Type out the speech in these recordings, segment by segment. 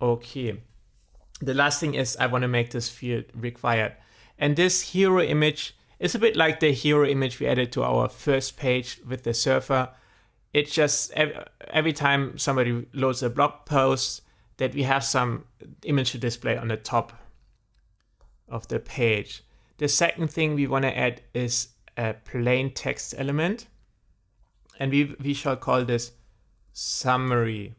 Okay. The last thing is I want to make this field required. And this hero image is a bit like the hero image we added to our first page with the surfer. It's just every time somebody loads a blog post that we have some image to display on the top of the page. The second thing we want to add is a plain text element. And we shall call this summary.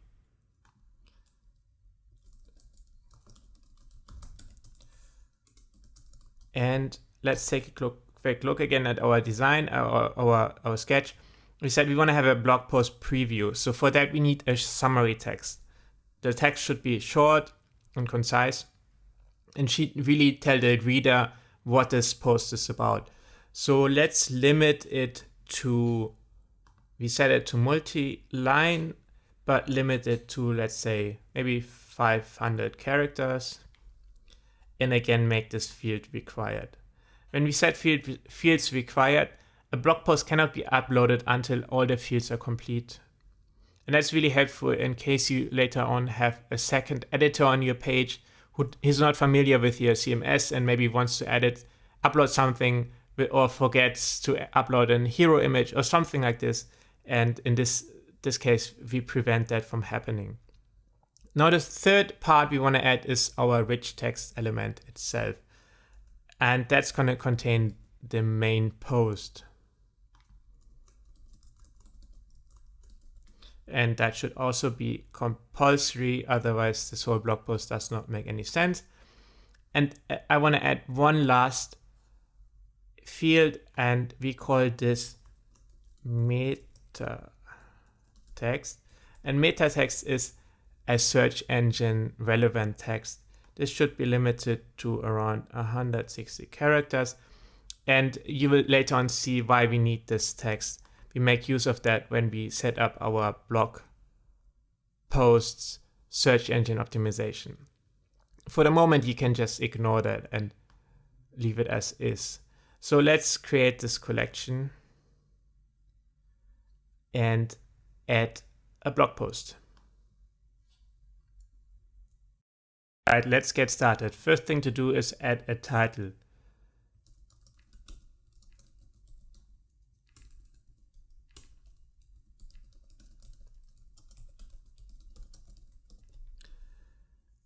And let's take a quick look again at our design, our sketch. We said we want to have a blog post preview. So for that, we need a summary text. The text should be short and concise and should really tell the reader what this post is about. So let's limit it to, we set it to multi-line, but limit it to, let's say, maybe 500 characters. And again, make this field required. When we set fields required, a blog post cannot be uploaded until all the fields are complete. And that's really helpful in case you later on have a second editor on your page who is not familiar with your CMS and maybe wants to upload something or forgets to upload a hero image or something like this. And in this case, we prevent that from happening. Now the third part we want to add is our rich text element itself. And that's going to contain the main post. And that should also be compulsory, otherwise this whole blog post does not make any sense. And I want to add one last field, and we call this meta text. And meta text is a search engine relevant text. This should be limited to around 160 characters. And you will later on see why we need this text. We make use of that when we set up our blog posts search engine optimization. For the moment, you can just ignore that and leave it as is. So let's create this collection and add a blog post. All right, let's get started. First thing to do is add a title.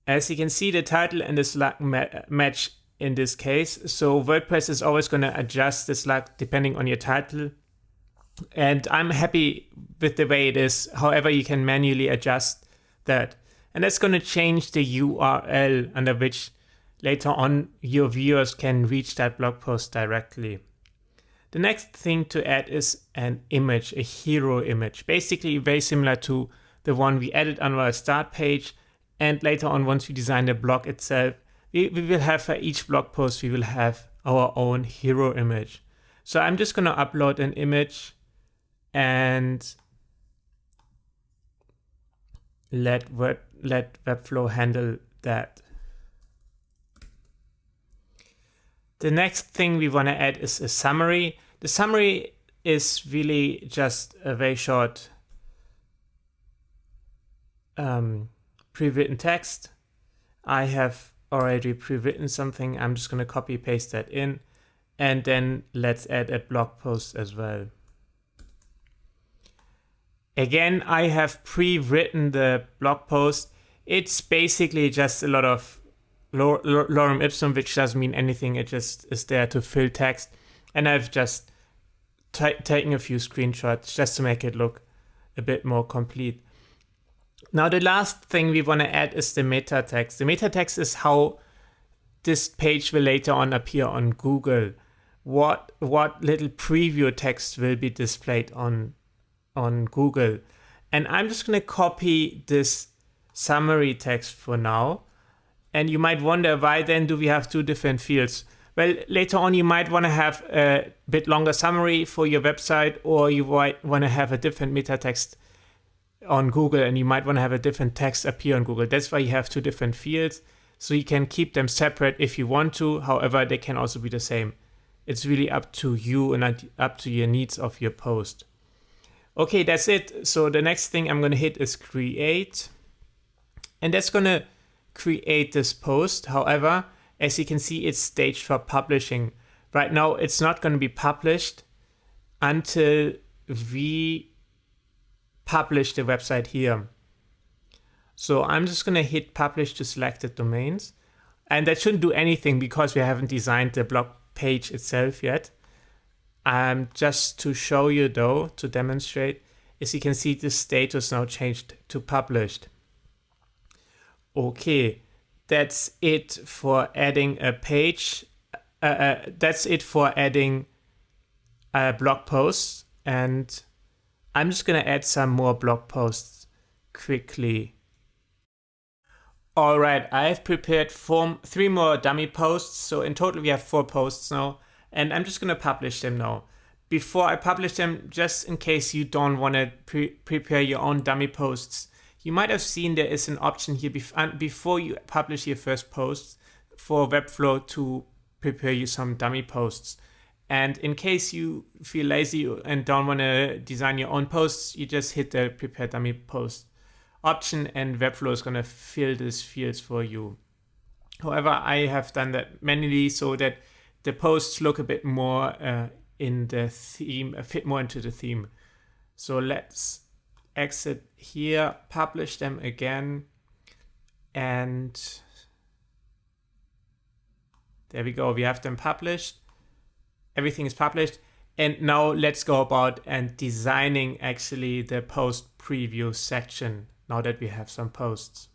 As you can see, the title and the slug match in this case. So WordPress is always going to adjust the slug depending on your title. And I'm happy with the way it is. However, you can manually adjust that. And that's going to change the URL under which later on your viewers can reach that blog post directly. The next thing to add is an image, a hero image. Basically very similar to the one we added on our start page. And later on, once we design the blog itself, we will have for each blog post, we will have our own hero image. So I'm just going to upload an image and let Webflow handle that. The next thing we want to add is a summary. The summary is really just a very short pre-written text. I have already pre-written something. I'm just going to copy paste that in, and then let's add a blog post as well. Again, I have pre-written the blog post. It's basically just a lot of lorem ipsum, which doesn't mean anything. It just is there to fill text. And I've just taken a few screenshots just to make it look a bit more complete. Now, the last thing we want to add is the meta text. The meta text is how this page will later on appear on Google. What little preview text will be displayed on Google. And I'm just going to copy this summary text for now. And you might wonder, why then do we have two different fields? Well, later on you might want to have a bit longer summary for your website, or you might want to have a different meta text on Google, and you might want to have a different text appear on Google. That's why you have two different fields. So you can keep them separate if you want to. However, they can also be the same. It's really up to you and up to your needs of your post. Okay, that's it. So the next thing I'm going to hit is create. And that's going to create this post. However, as you can see, it's staged for publishing. Right now, it's not going to be published until we publish the website here. So I'm just going to hit publish to selected domains. And that shouldn't do anything because we haven't designed the blog page itself yet. Just to show you though, to demonstrate, as you can see, the status now changed to published. Okay, that's it for adding a page. That's it for adding a blog post. And I'm just going to add some more blog posts quickly. All right, I've prepared 3 more dummy posts. So in total, we have 4 posts now, and I'm just going to publish them now. Before I publish them, just in case you don't want to prepare your own dummy posts, you might have seen there is an option here before you publish your first post for Webflow to prepare you some dummy posts. And in case you feel lazy and don't want to design your own posts, you just hit the prepare dummy post option and Webflow is going to fill these fields for you. However, I have done that manually so that the posts look a bit more in the theme, fit more into the theme. So let's exit here, publish them again, and there we go. We have them published. Everything is published. And now let's go about and designing actually the post preview section now that we have some posts.